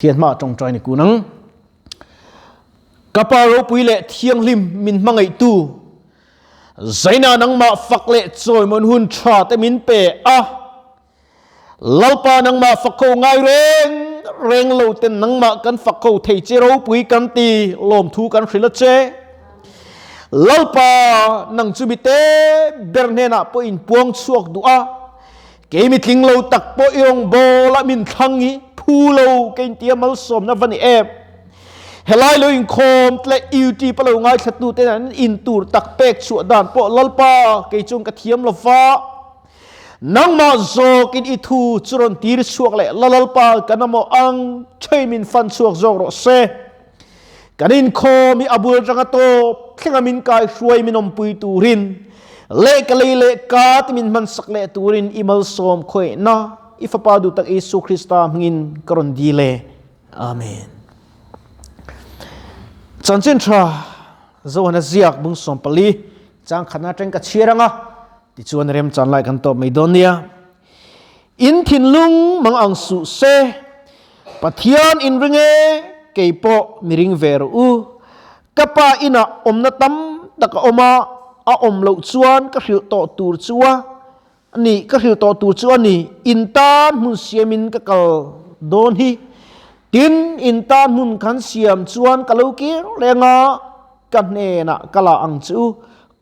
เทียนมาจงใจในกูนังกปาโรปุยเละเทียงลิมมินมังไอตูใจนานังมาฝักเละจอยมันหุ่นชาแต่มินเปะเล่าปานังมาฝักเขาไงเร่งเล่าเต็นนังมากันฝักเขาเทเจโรปุยกันตีลมทูกันฟิลเจเล่าปานังจูบิเตเบรเนนาปอินพวงสวกดูเกมิทิงเล่าตักปอยองโบละมินทังงี้ผู้เล่าเกนเตียมัลสมนับวันเอฟเฮลัยเลยอินโคมและอิวตีปะเราง่ายศัตรูเต็นอินตูตักเป็กสวดด่านปอลลปาเกจงกระเทียมลฟ้านังมาโซกินอิทูจรนตีรสวกเละลลปากันนโมอังใช้มินฟันสวกโจรเซกันอินโคมีอบูจังโตเพ่งมินกายช่วยมินอมปุยตูรินเละกะเลยเละกาตมินมันสักเละตูรินอิมัลสมคอยนะอิฟปาดูตักเยซูคริสต์ามงินกรนดีเลอาเมนจันเจนทราโจฮันเซียกบุงสมปลีจังขณะจังกัดเชียร์งะที่ชวนเรียมจันไลกันต่อไม่โดนเนี่ยอินทินลุงมังอังสุเซปะเทียนอินริงเอเกยโปมิริงเวรูกะปาอินะอมนาตัมตะกะอมาอมเหลาชวนก็คือต่อตูรชัวนี่ก็คือต่อตูรชัวนี่อินตานมุนเสียมินกะกลโดนฮีตินอินตานมุนขันเสียมชวนกะลูกีเรงากันเนนะกะลาอังจู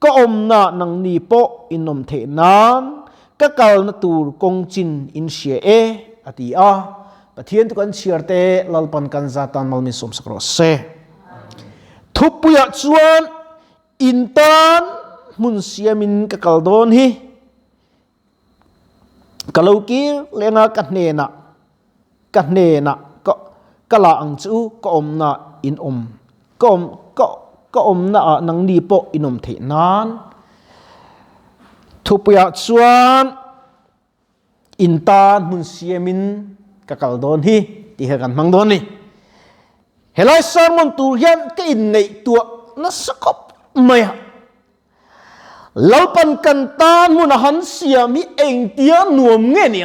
ก็อมนะนังนีโปอินนมเทนานกะกลนตูรกงจินอินเชียเออติอาปะเทียนตุกันเชียร์เตลลปันกันซาตันมัลมิสมสกรอเซทุบปุยชวนอินตานมุนเสียมินกะกลโดนฮีกะลูกีเรงากันเนนะกะลาอังจูก็อมนะอินอมก็อมนะนังดีโปอินอมเทนานทุบยาชวนอินตานมุนเสียมินกะกลโดนฮีที่เหกันมังโดนนี่เฮลัยสารมันตูยันก็อินในตัวนัสกบไม่เล่าปันกันตานมุนหันเสียมีเองเตียนวมเงี้ยนี่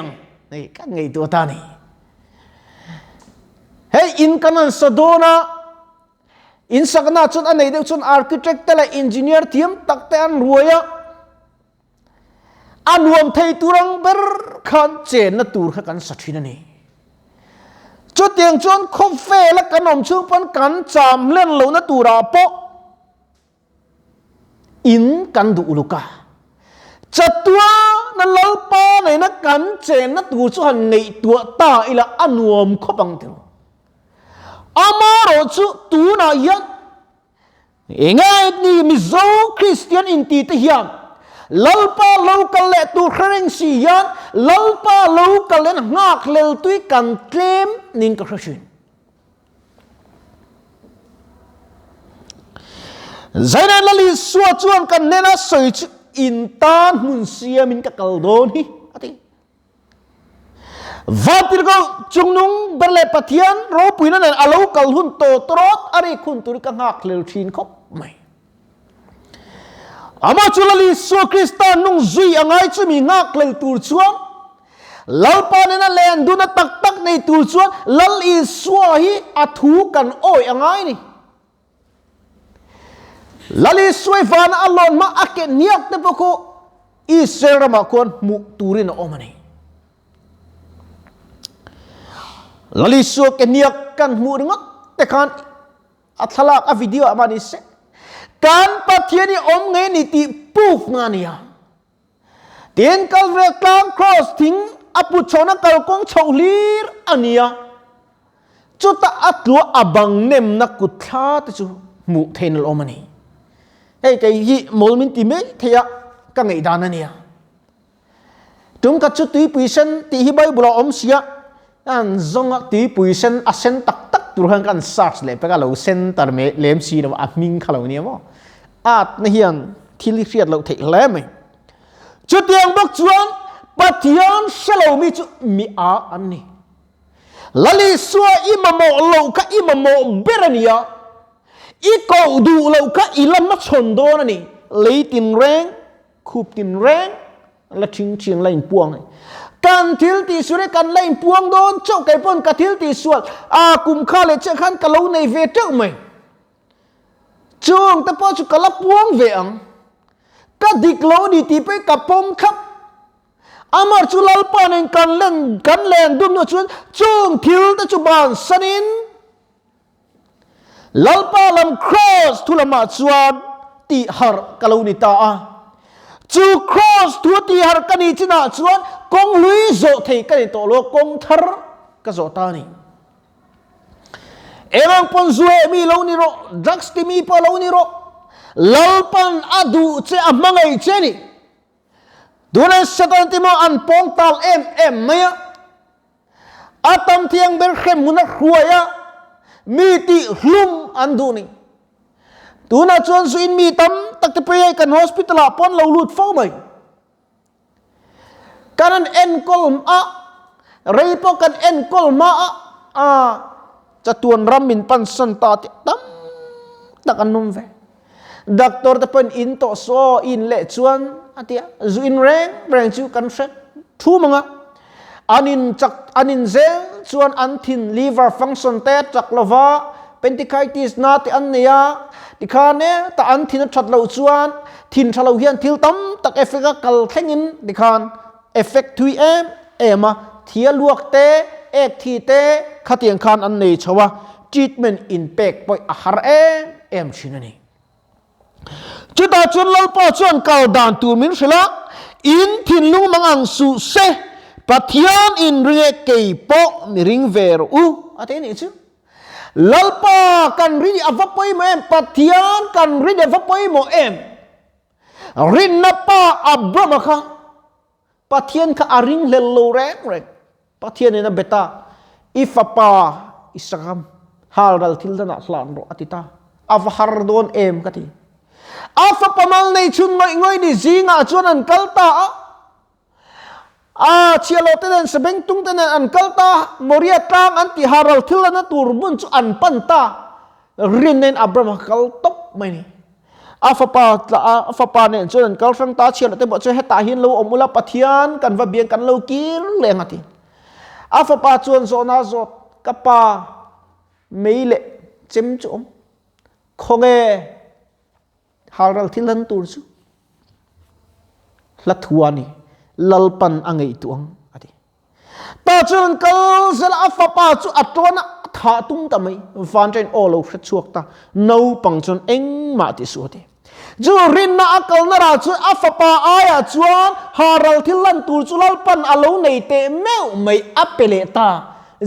นี่กันไงตัวตานี่เฮ้ยอินกันนั่นสะดวนะอินสักนาจนอันไหนเดี๋ยวจนอาร์คิเทคต์และอินจิเนียร์ทีมตักแต่อันรวยอันรวมไทยตุรังเบอร์ขันเจนนัตูร์ขันสัตว์นี่จุดยังจนคบเฟและขนมชุบปันกันจามเล่นเหล่านัตูราปออินกันดูลูกาจัดตัวนั่นเล่าป้าในนักกันเจนนัตูร์ชวนในตัวตาอิละอันรวมคบังเถอะอามาโรจุตูนายันเองไงนี่มิโซคริสเตียนอินตีเทียมลลปาลูกเล่ตูเคร่งสียันลลปาลูกเล่นงักเล่ตุยกันเคลมนินกระชินใจนั้นลิสวดจวนกันเนน่าสวยอินตานมุนเสียมินกะกลโดนฮีVatir ko jungnung berlepatian ropu ina nen alau kalhun to trot ari kun turi ka ngak lel thin khop mai ama chulali so kristan nung zui angai chumi ngak lel tur chuan lalpa nena len duna tak tak nei tur chuan lal I swahi athu kan oi angai ni lali swai van alon ma ake niak te poko I serama kon mu turin omani Lali suak keniak kan muringot tekan athalak a video amani se kan pathiani om nge ni ti puf ngania ten kalre klang cross thing apu chona kal kong chaulir ania chuta atlu abang nem na kutha te chu mu then omani hey kai hi molmin ti me thea ka ngai dan ania tum ka chu tui puisen ti hi bai bula om siaอันจงตีปุยเซนอาเซนตักตักตัวหันกันซักเลยไปกันเราเซนตร์เมเลมซีนว่ามิงเขาเนี่ยมั้งอาจในเฮียนที่ลิเรียดเราเทเลมจุดยังบอกจวนปฏิญาณเชลมีจุมีอันนี้ลลิสวาอิมโมโลกะอิมโมเบรเนียอีกอดูโลกะอิลมัชนโดนนี่เลยตินแรงคูบตินแรงและชิงไล่ปวง kan thil ti sure kan lein puang don chau kai pon ka thil ti sual a kum kha le che khan ka lo nei ve treu mai chung te po chu kala puang ve ang ka dik lo di ti pe ka pom khap amar chu lal pa nen kan len dum no chun chung thil ta chu ban sanin lal pa lam cross thulama chuan ti har kalo ni ta a chu cross thu ti har kani china chuan kong lui zo thei kani to lo kong thar ka zo ta ni emang pon zue mi lo ni ro drugs ti mi pa lo ni ro lalpan adu che amangai che ni duna satan ti mo an pong tal em maya atam tiang ber khem muna khuaya mi ti hlum an du ni duna chuan suin mi tam tak te pe kan hospital a pon lo lut fo mai kanan en kol a rei po kan en kol ma a chatuan ramin pan san ta tam tak an num ve doctor te pen in to so in le chuan atia zuin reng chu kan set thu manga anin zel chuan an thin liver function te chak lova appendicitis na te an neya dikhane ta an thin that lo chuan thin thalo hian thil tam tak effect kal thlengin dikhan effect thui ema thia luak te ek thi te khatiang khan an nei chawa treatment impact poi a har em chinani chuta chun lalpa chuan kal dan tu min sila in thin lung mangang su se pathian in ringe kei po mi ring ver u ate ni chu lalpa kan ri avapoi mo em pathian kan ri avapoi mo em rin na pa abrama kha pathian ka aring lelo rek pathian ina beta ifapa isakam halral thildana hlan ro atita avhar don em kati afa pamal nei chun ngoi ni zinga chuan an kalta a chialo ten sebeng tung ten an kalta moria tang anti haral thilana turbun chu an panta rinen abram kal top mai ni afa pa ne chuan kal sang ta chialo te bo chu heta hin lo omula pathian kan va biang kan lo kir lengati afa pa chuan zona zot kapa meile chem chom khonge haral thilan tur chu lathuani lalpan angai tuang ati ta chun kal zel afa pa chu atona tha tung tamai van train all of chuak ta no pang chun eng ma ti su ti ju rin na akal na ra chu afa pa aya chuan haral thilan tur chu lalpan alo nei te meu mai apele ta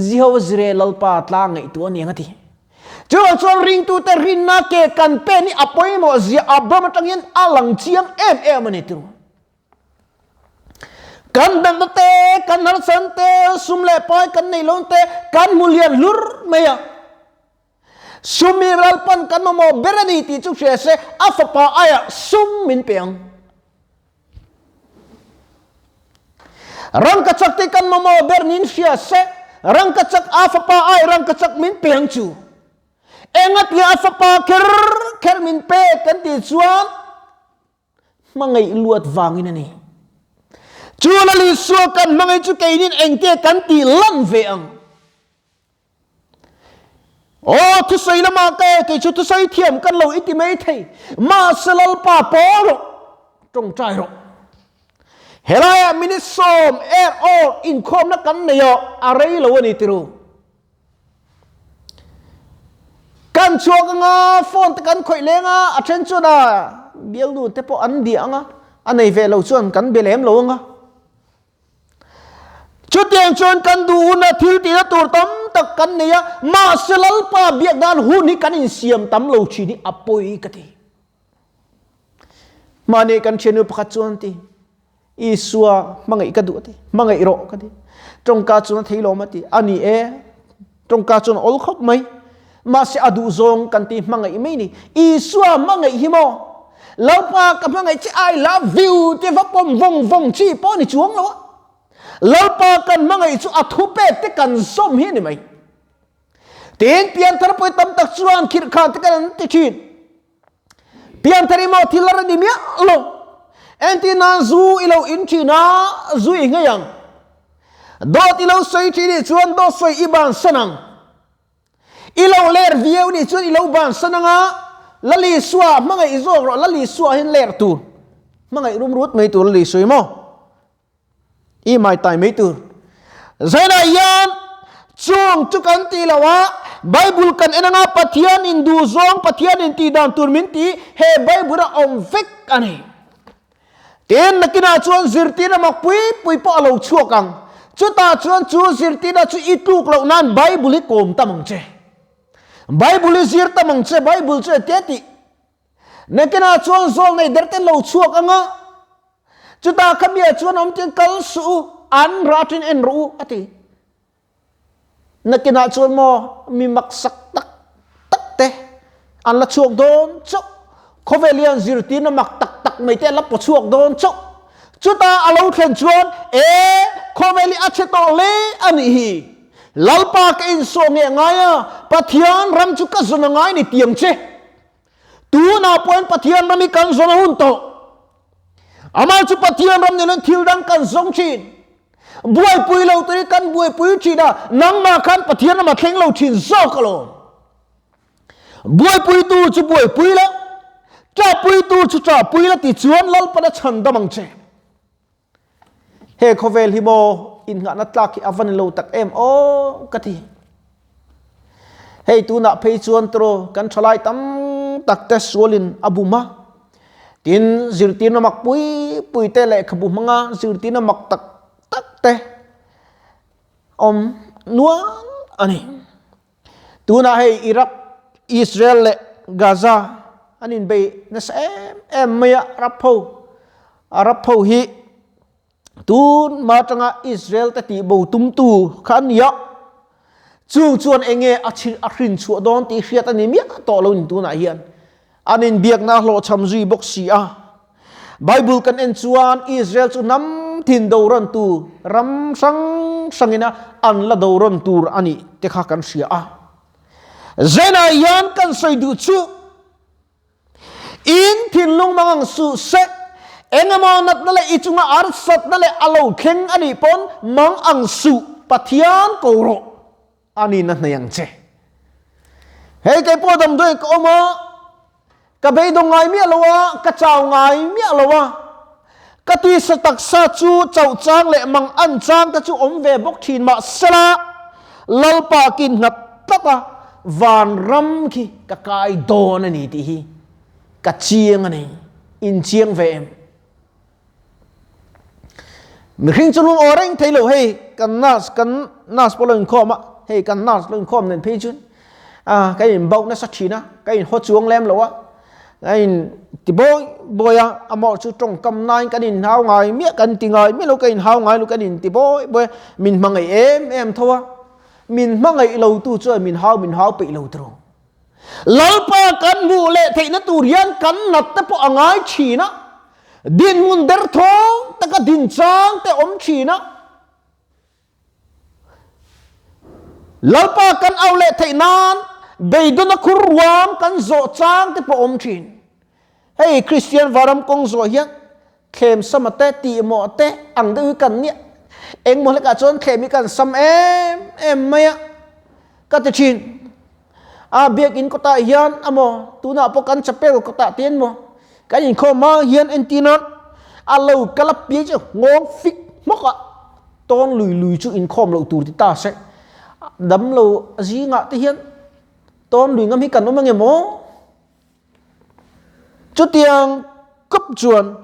ziho zre lalpa tla ngai tu ani ngati chuan ring tu te rin na ke kan pe ni apoi mo zia abram tangin alang chiang em ani tu kan dan te kan har san te sumle pai kan nei long te kan mulian lur meya sumiral pan kan mo berani ti chu se afapa aya sum min peang rang ka chak te kan mo bernin sia se rang ka chak afapa ay rang ka chak min peang chu engat ya afapa ker min pe kan ti chuan mangai luat wangin ani chula li so kan mangai chu kainin engke kan ti lan ve ang o thu sai lama ke chu thu sai thiam kan lo iti mai thei ma selal pa poro trong trai ro helaya minisom all in khom na kan ne yo arei lo ni tiru kan chuak nga phone te kan khoi lenga athen chuna bial du te po an di anga anei ve lo chuan kan belem lo nga chutiang chuan kan du na thil ti na tur tam tak kan ne ya ma selal pa biak dan hu ni kan in siam tam lo chi ni apoi kati mane kan chenu pakhat chuan ti isua mangai ka du ti mangai ro kati trong ka chuan theilo mati ani trong ka chuan ol khop mai ma se adu zong kan ti mangai mai ni isua mangai himo laupa ka mangai chi I love you te va pom vong chi po ni chuang lo laupa kan mangai chu athu pe te kan som hi ni mai ten pian thar poi tam tak chuan khir khan te kan ti chin pian thari mo thilar ni mia lo enti na zu ilo in china zu ingayang do ti lo soi chi ni chuan do soi iban sanang ilo ler vieu ni chuan ilo ban sananga lali suwa mangai izog ro lali suwa hin ler tu mangai rum rut mai tu lali soi mo i mai tai mai tu zaina yan chung chukan ti lawa Bible kan enanga pathian in du zong pathian in ti dan tur min ti he Bible ra om vek ani ten nakina chuan zirti na makpui pui po alo chuakang chuta chuan chu zirti na chu ituk lo nan Bible kom tamang che Bible zir tamang che Bible che teti nakina chuan zol nei derte lo chuakanga chuta khamia chuan om ten kal su an ratin en ru ati nakina chuan mo mi maksak tak tak te an la chuak don chok Kovelian zirti na mak tak tak mai te la po chuak don chok chuta alo khen chuan Koveli ache to le ani hi lalpa ka in so nge ngaya pathian ram chu ka zona ngai ni tiang che tu na point pathian ram kan zona hun to amal chu pathian ram ne thil dang kan zong chin buai pui lo tui kan buai pui chi da nang ma khan pathian ma kheng lo chin zo ka lo buai pui tu chu buai pui la cha pui tu chu cha pui la ti chuan lal pa da chan da mang che he khovel hi mo in nga na tlak ki avan lo tak em o kati hey tu na phei chuan tro kan thalai tam tak te sualin abuma tin zirtin mak pui pui te le khabu manga zirtin mak tak tak te om nuan ani tu na hey Iraq Israel le Gaza anin be na em maya rapho hi tun ma tanga Israel ta ti bo tum tu khan ya chu chuan enge achrin chu don ti hriat ani mi to lo ni tu na hian anin biak na lo chamzui bok si a Bible kan en chuan Israel chu nam thin do ran tu ram sang sangina an la do ran tur ani te kha kan sia a zena yan kan soi du chu in thin lung mangang su se engama nat na le ichunga arsat na le alo kheng ani pon mang ang su pathian ko ro ani na yang che hey kai po dam doi ko ma ka be do ngai mi alowa ka chaw ngai mi alowa ka ti sa tak sa chu chaw chang le mang an chang ta chu om ve bok thin ma sala lalpa kin nat taka van ram ki ka kai don ani ti hi ka chiang ani in chiang ve em mi khing chulung oreng thailo hey kan nas polon khoma hey kan nas lon khom nen phei chun cái in bau na sa thina cái in ho chuang lem lo cái in ti boya amo chu trong kam nai cái in hao ngai mi kan ti ngai mi lo cái in hao ngai lo cái in ti boy min mangai em thoa min mangai lo tu chu min hao pe lo tro lalpa kan mu le theina turian kan nat te po angai china din mun der thong ta ka din chang te om china lalpa kan au le theinan beidon a khurwam kan zo chang te po om chin hey Christian varam kong zo hian khem samate ti mo te ang de kan ni eng mo le ka chon khemi kan sam em maya ka te chin biak in kota hian amo tuna po kan chapel kota tien mo cái nhìn khô ma hiền antinon alo kalap pi chu ngong fix mok a ton lùi chu in khom lo tur ti ta se dam lo ji nga ti hian ton lùi ngam hi kan mang mo chu tiang cấp chuan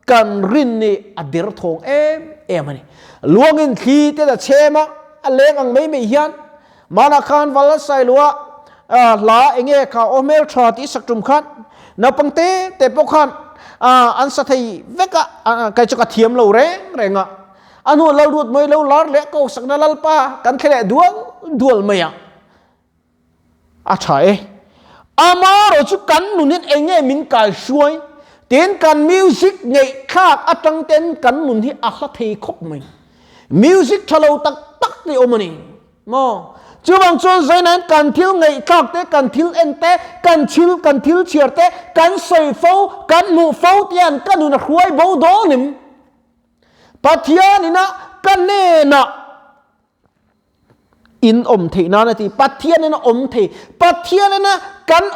kan rin ni adir thong em ani luangin khi te da chema aleng ang mai hian mana khan wala sai lua la enge kha omel tha ti saktum khan na pangte te pokhan an sa thei veka kai chu ka thiam lo renga anu lo rut moi lo lar le ko sakna lalpa kan khele dual maya acha amaro chu kan nunin enge min kai suai ten kan music ngei khak atang ten kan nun hi ahla thei khop mai music thalo tak tak ni omani mo chú bằng chôn dây nan cần thiếu ngày khắc te cần thiếu en te cần thiếu chiar te cần soi phâu cần mu phâu tiền cần nu na khuai bau do nim pathian ina cần ne na in thei na ti pathian na thei pathian na kan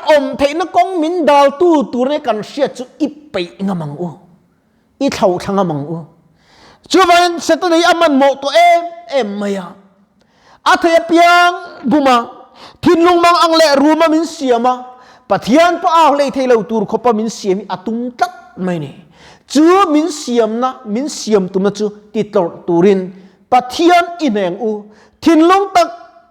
thei na kong min dal tu ne kan sia chu ipe ngamang u I thau thanga mang u chu van setani aman mo to em maya a thei piang buma thinlung mang ang le ruma min siama pathian pa a le thei lo tur khopa min siam atung tat mai ni chu min siam tum na chu ti tor turin pathian ineng u thinlung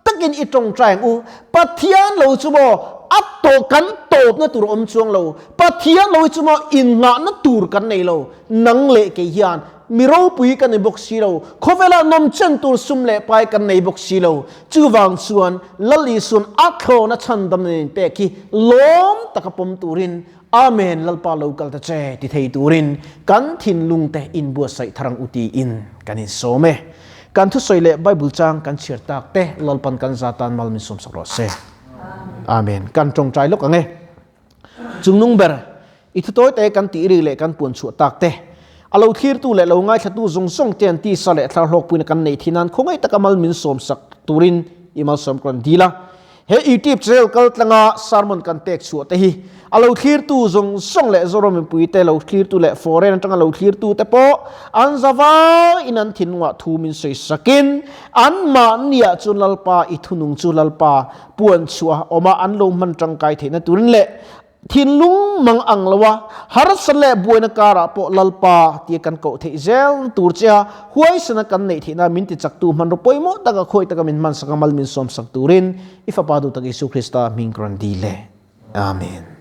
takin itong trang u pathian lo chu mo atto kan top na tur chuang lo pathian lo chu mo in nga na tur kan nei lo nang le ke hian miro pui kan nei bok si lo khovela nom chen tur sum le pai kan nei bok si lo chu wang chuan lali sun atho na chan dam nei pe ki lom takapom turin amen lalpa local ta che ti thei turin kan thinlung te in bu sai tharang uti in kanin some kan thu soile bible chang kan chir tak te lalpan kan zatan mal min som sakro se amen kan trong trai lok ange chungnung ber ithu toy te kan ti ri le kan pun chu tak te alo thir tu le lo ngai thatu zong song ten ti sale thlar lok puin kan nei thinan khongai takamal min som sak turin imal som kon dila he youtube channel kal tlanga sermon kan tek chu te hi alo thir tu zong song le zorom pui te lo thir tu le foreign tanga lo thir tu te po an zawa inan thinwa thu min sei sakin an ma nia chunlalpa ithunung chulalpa puan chua oma an lo man tangkai theina turin le thinlung mang anglawa har sale buena kara po lalpa ti kan ko the zel turcha huai sana kan nei thina min ti chak tu man ro poimo taga khoi taga min man sakamal min som sak turin ifa padu tagi su krista min grandile amen